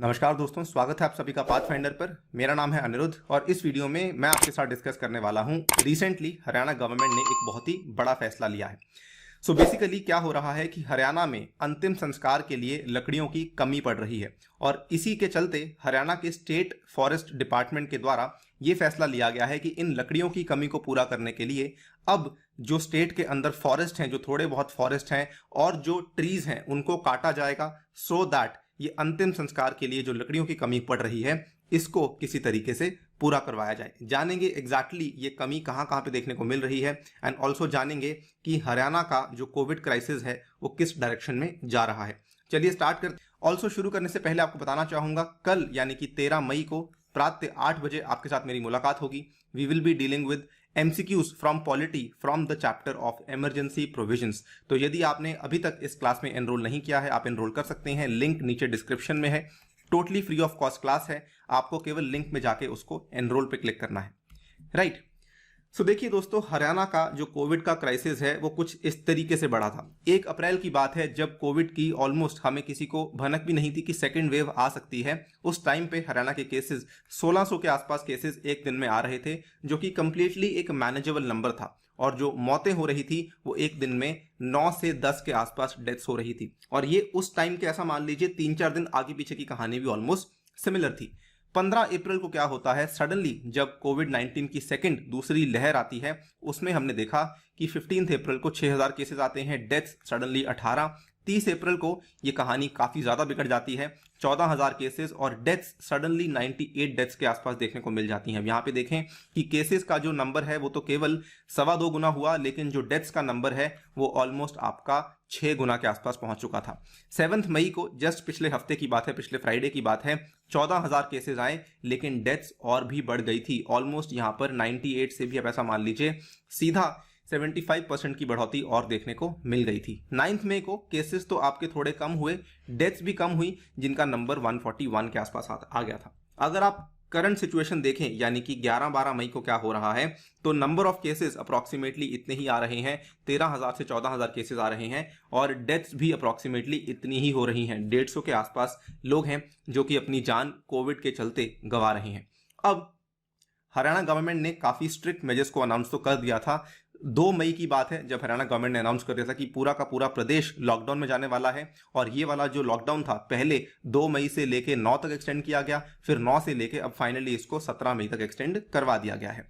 नमस्कार दोस्तों, स्वागत है आप सभी का पाथफाइंडर पर। मेरा नाम है अनिरुद्ध और इस वीडियो में मैं आपके साथ डिस्कस करने वाला हूं। रिसेंटली हरियाणा गवर्नमेंट ने एक बहुत ही बड़ा फैसला लिया है। सो बेसिकली क्या हो रहा है कि हरियाणा में अंतिम संस्कार के लिए लकड़ियों की कमी पड़ रही है और इसी के चलते हरियाणा के स्टेट फॉरेस्ट डिपार्टमेंट के द्वारा ये फैसला लिया गया है कि इन लकड़ियों की कमी को पूरा करने के लिए अब जो स्टेट के अंदर फॉरेस्ट हैं, जो थोड़े बहुत फॉरेस्ट हैं और जो ट्रीज हैं, उनको काटा जाएगा सो दैट ये अंतिम संस्कार के लिए जो लकड़ियों की कमी पड़ रही है इसको किसी तरीके से पूरा करवाया जाए। जानेंगे एग्जैक्टली ये कमी कहां कहां पे देखने को मिल रही है एंड ऑल्सो जानेंगे कि हरियाणा का जो कोविड क्राइसिस है वो किस डायरेक्शन में जा रहा है। चलिए स्टार्ट कर। ऑल्सो शुरू करने से पहले आपको बताना चाहूंगा, कल यानी कि 13 मई को प्रातः 8 बजे आपके साथ मेरी मुलाकात होगी। We will be dealing with MCQs from polity from the chapter of emergency provisions. तो यदि आपने अभी तक इस क्लास में एनरोल नहीं किया है, आप एनरोल कर सकते हैं। लिंक नीचे डिस्क्रिप्शन में है। Totally free of cost class है, आपको केवल लिंक में जाके उसको एनरोल पे क्लिक करना है। राइट। सो देखिए दोस्तों, हरियाणा का जो कोविड का क्राइसिस है वो कुछ इस तरीके से बढ़ा था। 1 अप्रैल की बात है जब कोविड की ऑलमोस्ट हमें किसी को भनक भी नहीं थी कि सेकेंड वेव आ सकती है। उस टाइम पे हरियाणा के केसेस 1600 के आसपास केसेस एक दिन में आ रहे थे, जो कि कंप्लीटली एक मैनेजेबल नंबर था। और जो मौतें हो रही थी वो एक दिन में 9 से 10 के आसपास डेथ्स हो रही थी। और ये उस टाइम के ऐसा मान लीजिए 3-4 दिन आगे पीछे की कहानी भी ऑलमोस्ट सिमिलर थी। 15 अप्रैल को क्या होता है, सडनली जब कोविड-19 की दूसरी लहर आती है, उसमें हमने देखा कि 15 अप्रैल को 6000 केसेस आते हैं, डेथ्स सडनली 18। 30 अप्रैल को ये कहानी काफी ज्यादा बिगड़ जाती है, 14,000 केसेस और डेथ्स सडनली 98 डेथ्स के आसपास देखने को मिल जाती हैं। यहाँ पे देखें कि केसेस का जो नंबर है वो तो केवल 2.25 गुना हुआ, लेकिन जो डेथ्स का नंबर है वो ऑलमोस्ट आपका 6 गुना के आसपास पहुंच चुका था। 7 मई को जस्ट पिछले हफ्ते की बात है, पिछले फ्राइडे की बात है, 14,000 केसेस आए, लेकिन डेथ्स और भी बढ़ गई थी। ऑलमोस्ट यहाँ पर 98 से भी आप ऐसा मान लीजिए सीधा 75% की बढ़ोतरी और देखने को मिल गई थी। 9 मई को केसेस तो आपके थोड़े कम हुए, डेथ्स भी कम हुई, जिनका नंबर 141 के आसपास आ गया था। अगर आप करंट सिचुएशन देखें यानी कि 11-12 मई को क्या हो रहा है, तो नंबर ऑफ केसेस अप्रॉक्सीमेटली इतने ही आ रहे हैं, 13,000 से 14,000 केसेस आ रहे हैं और डेथ्स भी अप्रॉक्सीमेटली इतनी ही हो रही हैं। 150 के आसपास लोग हैं जो कि अपनी जान कोविड के चलते गंवा रहे हैं। अब हरियाणा गवर्नमेंट ने काफी स्ट्रिक्ट मेजर्स को अनाउंस तो कर दिया था। 2 मई की बात है जब हरियाणा गवर्नमेंट ने अनाउंस कर दिया था कि पूरा का पूरा प्रदेश लॉकडाउन में जाने वाला है। और ये वाला जो लॉकडाउन था पहले 2 मई से लेके 9 तक एक्सटेंड किया गया, फिर 9 से लेके अब फाइनली इसको 17 मई तक एक्सटेंड करवा दिया गया है।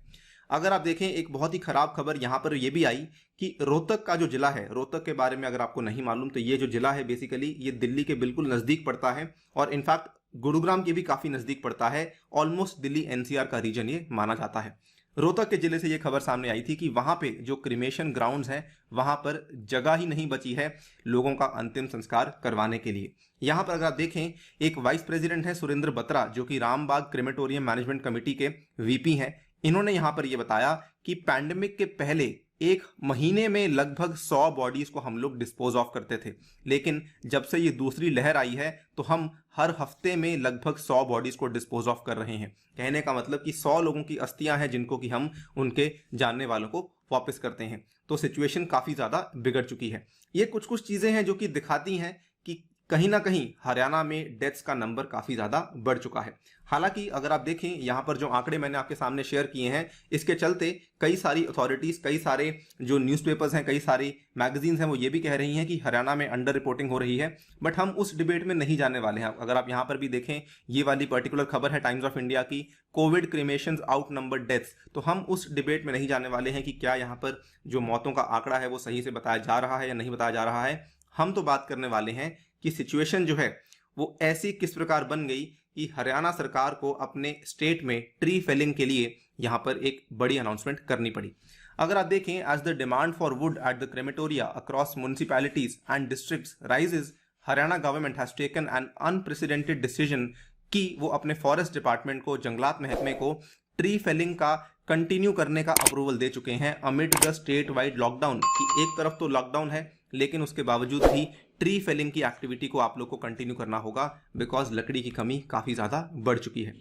अगर आप देखें, एक बहुत ही खराब खबर यहां पर यह भी आई कि रोहतक का जो जिला है, रोहतक के बारे में अगर आपको नहीं मालूम तो ये जो जिला है बेसिकली ये दिल्ली के बिल्कुल नजदीक पड़ता है और इनफैक्ट गुरुग्राम के भी काफी नजदीक पड़ता है। ऑलमोस्ट दिल्ली NCR का रीजन ये माना जाता है। रोहतक के जिले से ये खबर सामने आई थी कि वहां पे जो क्रिमेशन ग्राउंड्स हैं वहां पर जगह ही नहीं बची है लोगों का अंतिम संस्कार करवाने के लिए। यहां पर अगर आप देखें, एक वाइस प्रेसिडेंट है सुरेंद्र बत्रा, जो कि रामबाग क्रिमेटोरियम मैनेजमेंट कमेटी के VP हैं। इन्होंने यहां पर यह बताया कि पैंडेमिक के पहले 1 महीने में लगभग 100 बॉडीज को हम लोग डिस्पोज ऑफ करते थे, लेकिन जब से ये दूसरी लहर आई है तो हम हर हफ्ते में लगभग 100 बॉडीज को डिस्पोज ऑफ कर रहे हैं। कहने का मतलब कि 100 लोगों की अस्थियां हैं जिनको कि हम उनके जानने वालों को वापस करते हैं। तो सिचुएशन काफी ज्यादा बिगड़ चुकी है। ये कुछ चीजें हैं जो कि दिखाती हैं कि कहीं ना कहीं हरियाणा में डेथ्स का नंबर काफी ज्यादा बढ़ चुका है। हालांकि अगर आप देखें यहाँ पर जो आंकड़े मैंने आपके सामने शेयर किए हैं, इसके चलते कई सारी अथॉरिटीज, कई सारे जो न्यूज़पेपर्स हैं, कई सारी मैगजीन्स हैं, वो ये भी कह रही हैं कि हरियाणा में अंडर रिपोर्टिंग हो रही है। बट हम उस डिबेट में नहीं जाने वाले हैं। अगर आप यहाँ पर भी देखें, ये वाली पर्टिकुलर खबर है टाइम्स ऑफ इंडिया की, कोविड क्रिमेशंस आउट नंबर डेथ्स, तो हम उस डिबेट में नहीं जाने वाले हैं कि क्या यहाँ पर जो मौतों का आंकड़ा है वो सही से बताया जा रहा है या नहीं बताया जा रहा है। हम तो बात करने वाले हैं कि सिचुएशन जो है वो ऐसी किस प्रकार बन गई कि हरियाणा सरकार को अपने स्टेट में ट्री फेलिंग के लिए यहां पर एक बड़ी अनाउंसमेंट करनी पड़ी। अगर आप देखें, as the demand for wood at the crematoria across municipalities and districts rises, Haryana government has taken an unprecedented decision कि वो अपने फॉरेस्ट डिपार्टमेंट को, जंगलात महकमे को ट्री फेलिंग का कंटिन्यू करने का अप्रूवल दे चुके हैं amid the state wide lockdown. कि एक तरफ तो लॉकडाउन है लेकिन उसके बावजूद भी ट्री फेलिंग की एक्टिविटी को आप लोग को कंटिन्यू करना होगा, बिकॉज लकड़ी की कमी काफी ज्यादा बढ़ चुकी है।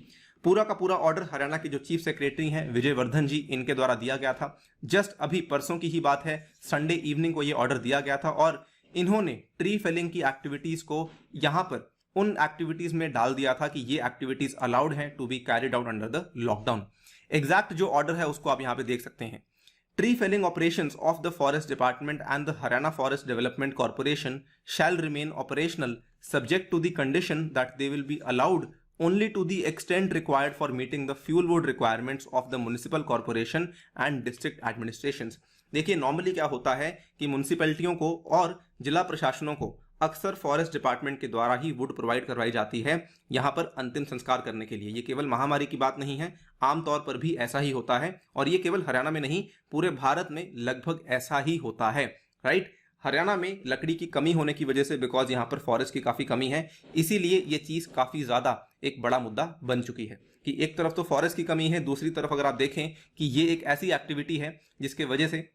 पूरा का पूरा ऑर्डर हरियाणा के जो चीफ सेक्रेटरी हैं विजय वर्धन जी, इनके द्वारा दिया गया था। जस्ट अभी परसों की ही बात है, संडे इवनिंग को ये ऑर्डर दिया गया था और इन्होंने ट्री फेलिंग की एक्टिविटीज को यहां पर उन एक्टिविटीज में डाल दिया था कि ये एक्टिविटीज अलाउड हैं to be carried out under the lockdown. Exact जो ऑर्डर है उसको आप यहां पे देख सकते हैं। Tree felling operations of the Forest Department and the Haryana Forest Development Corporation shall remain operational subject to the condition that they will be allowed only to the extent required for meeting the fuel wood requirements of the municipal corporation and district administrations। देखिए normally क्या होता है कि म्यूनिसिपैलिटियों को और जिला प्रशासनों को अक्सर फॉरेस्ट डिपार्टमेंट के द्वारा ही वुड प्रोवाइड करवाई जाती है यहाँ पर अंतिम संस्कार करने के लिए। ये केवल महामारी की बात नहीं है, आमतौर पर भी ऐसा ही होता है और ये केवल हरियाणा में नहीं पूरे भारत में लगभग ऐसा ही होता है, राइट। हरियाणा में लकड़ी की कमी होने की वजह से, बिकॉज यहाँ पर फॉरेस्ट की काफ़ी कमी है, इसीलिए ये चीज़ काफ़ी ज़्यादा एक बड़ा मुद्दा बन चुकी है कि एक तरफ तो फॉरेस्ट की कमी है, दूसरी तरफ अगर आप देखें कि ये एक ऐसी एक्टिविटी है जिसके वजह से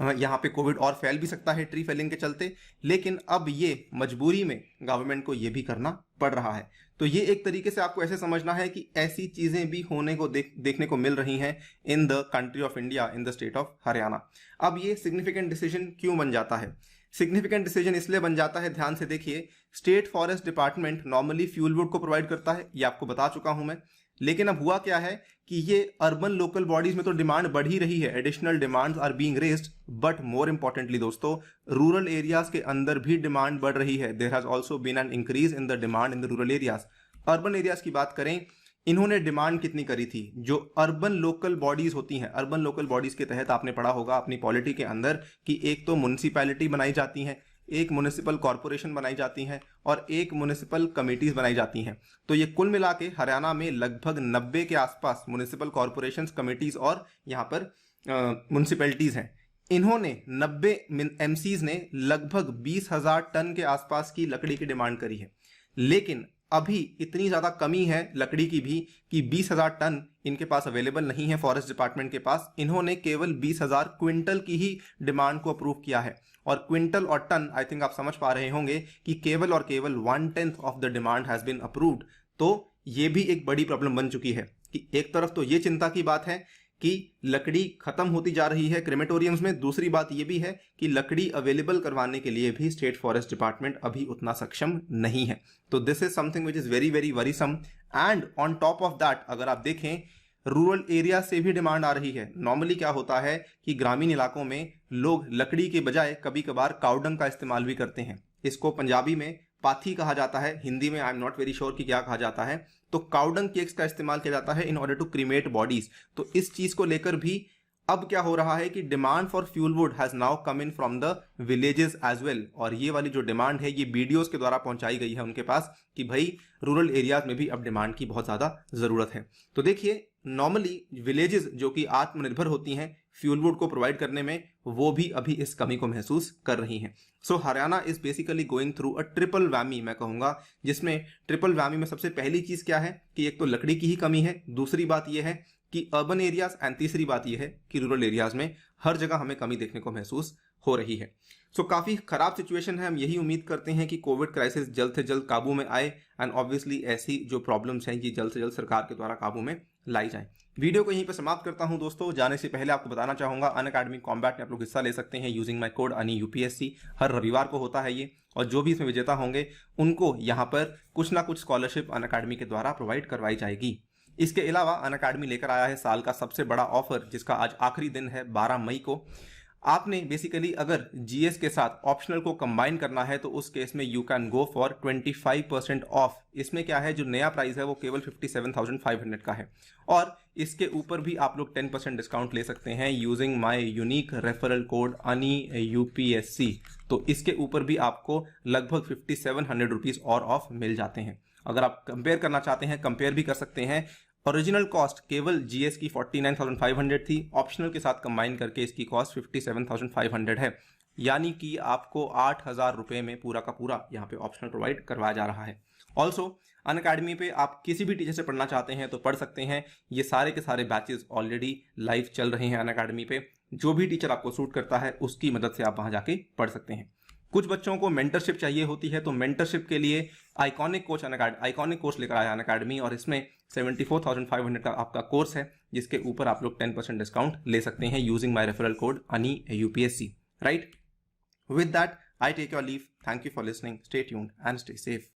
यहाँ पे कोविड और फैल भी सकता है ट्री फेलिंग के चलते, लेकिन अब ये मजबूरी में गवर्नमेंट को ये भी करना पड़ रहा है। तो ये एक तरीके से आपको ऐसे समझना है कि ऐसी चीज़ें भी होने को देखने को मिल रही हैं in the country of India, in the state of Haryana. अब ये सिग्निफिकेंट डिसीजन क्यों बन जाता है? सिग्निफिकेंट डिसीजन इसलिए बन जाता है, ध्यान से देखिए, state forest department normally fuel wood को प्रोवाइड करता है, ये आपको बता चुका हूं मैं। लेकिन अब हुआ क्या है कि ये अर्बन लोकल बॉडीज में तो डिमांड बढ़ ही रही है, additional demands are being raised, but more importantly दोस्तों रूरल एरियाज के अंदर भी डिमांड बढ़ रही है। There has also been an increase in the demand in the rural areas. Urban areas की बात करें, इन्होंने डिमांड कितनी करी थी? जो अर्बन लोकल बॉडीज होती हैं, अर्बन लोकल बॉडीज के तहत आपने पढ़ा होगा अपनी पॉलिटी के अंदर कि एक तो म्युनिसिपैलिटी बनाई जाती है, एक म्युनिसिपल कॉरपोरेशन बनाई जाती हैं और एक म्युनिसिपल कमेटीज बनाई जाती हैं। तो ये कुल मिला के हरियाणा में लगभग 90 के आसपास म्युनिसिपल कॉरपोरेशंस, कमेटीज और यहाँ पर म्युनिसिपैलिटीज हैं। इन्होंने 90 एमसीज ने लगभग 20,000 टन के आसपास की लकड़ी की डिमांड करी है, लेकिन अभी इतनी ज़्यादा कमी है लकड़ी की भी कि 20,000 टन इनके पास अवेलेबल नहीं है फॉरेस्ट डिपार्टमेंट के पास। इन्होंने केवल 20,000 क्विंटल की ही डिमांड को अप्रूव किया है और क्विंटल और टन आई थिंक आप समझ पा रहे होंगे कि केवल और केवल 1/10 of the demand has been approved. तो ये भी एक बड़ी प्रॉब्लम बन चुकी है कि एक तरफ तो ये चिंता की बात है कि लकड़ी खत्म होती जा रही है क्रेमेटोरियम्स में, दूसरी बात ये भी है कि लकड़ी अवेलेबल करवाने के लिए भी स्टेट फॉरेस्ट डिपार्टमेंट अभी उतना सक्षम नहीं है। तो this is something which is very very worrisome. And on top of that अगर आप देखें रूरल एरिया से भी डिमांड आ रही है। नॉर्मली क्या होता है कि ग्रामीण इलाकों में लोग लकड़ी के बजाय कभी कभार काउडंग का इस्तेमाल भी करते हैं। इसको पंजाबी में पाथी कहा जाता है, हिंदी में I am not very sure कि क्या कहा जाता है। तो काउडंग केक्स का इस्तेमाल किया जाता है in order to cremate bodies. तो इस चीज को लेकर भी अब क्या हो रहा है कि demand for fuel wood has now come in from the villages as well. और ये वाली जो डिमांड है ये बीडीओज के द्वारा पहुंचाई गई है उनके पास कि भाई रूरल एरियाज में भी अब डिमांड की बहुत ज्यादा जरूरत है। तो देखिए नॉर्मली विलेजेस जो कि आत्मनिर्भर होती हैं फ्यूल वुड को प्रोवाइड करने में, वो भी अभी इस कमी को महसूस कर रही हैं। So Haryana is basically going through a triple whammy, मैं कहूंगा, जिसमें ट्रिपल वैमी में सबसे पहली चीज क्या है कि एक तो लकड़ी की ही कमी है, दूसरी बात यह है कि अर्बन एरियाज, एंड तीसरी बात यह है कि रूरल एरियाज में हर जगह हमें कमी देखने को महसूस हो रही है। सो काफ़ी खराब सिचुएशन है। हम यही उम्मीद करते हैं कि कोविड क्राइसिस जल्द से जल्द काबू में आए एंड ऑब्वियसली ऐसी जो प्रॉब्लम्स हैं ये जल्द से जल्द सरकार के द्वारा काबू में लाई जाए। वीडियो को यहीं पर समाप्त करता हूं दोस्तों। जाने से पहले आपको बताना चाहूंगा अनअकैडमी कॉम्बैट में आप लोग हिस्सा ले सकते हैं यूजिंग माय कोड अनि UPSC। हर रविवार को होता है ये, और जो भी इसमें विजेता होंगे उनको यहाँ पर कुछ ना कुछ स्कॉलरशिप अनअकैडमी के द्वारा प्रोवाइड करवाई जाएगी। इसके अलावा अनअकैडमी लेकर आया है साल का सबसे बड़ा ऑफर, जिसका आज आखिरी दिन है 12 मई को। आपने बेसिकली अगर जीएस के साथ ऑप्शनल को कंबाइन करना है तो उस केस में you can go for 25% of. इसमें क्या है, जो नया प्राइस है वो केवल 57,500 का है और इसके ऊपर भी आप लोग 10% डिस्काउंट ले सकते हैं using my unique referral code अनि UPSC। तो इसके ऊपर भी आपको लगभग 5700 रुपीज़ और ऑफ मिल जाते हैं। अगर आप कंपेयर करना चाहते हैं, कंपेयर भी कर सकते हैं। ओरिजिनल कॉस्ट केवल जीएस की 49,500 थी, ऑप्शनल के साथ कंबाइन करके इसकी कॉस्ट 57,500 है, यानी कि आपको 8,000 रुपये में पूरा का पूरा यहाँ पे ऑप्शनल प्रोवाइड करवाया जा रहा है। ऑल्सो अनअकैडमी पे आप किसी भी टीचर से पढ़ना चाहते हैं तो पढ़ सकते हैं। ये सारे के सारे बैचेस ऑलरेडी लाइव चल रहे हैं अनअकैडमी पे। जो भी टीचर आपको सूट करता है उसकी मदद से आप वहाँ जाके पढ़ सकते हैं। कुछ बच्चों को मेंटरशिप चाहिए होती है तो मेंटरशिप के लिए आइकॉनिक कोर्स लेकर आया अनअकैडमी और इसमें 74,500 का आपका कोर्स है, जिसके ऊपर आप लोग 10% डिस्काउंट ले सकते हैं यूजिंग माय रेफरल कोड अनि UPSC, right. With that I take your leave. Thank you for listening, stay tuned and stay safe.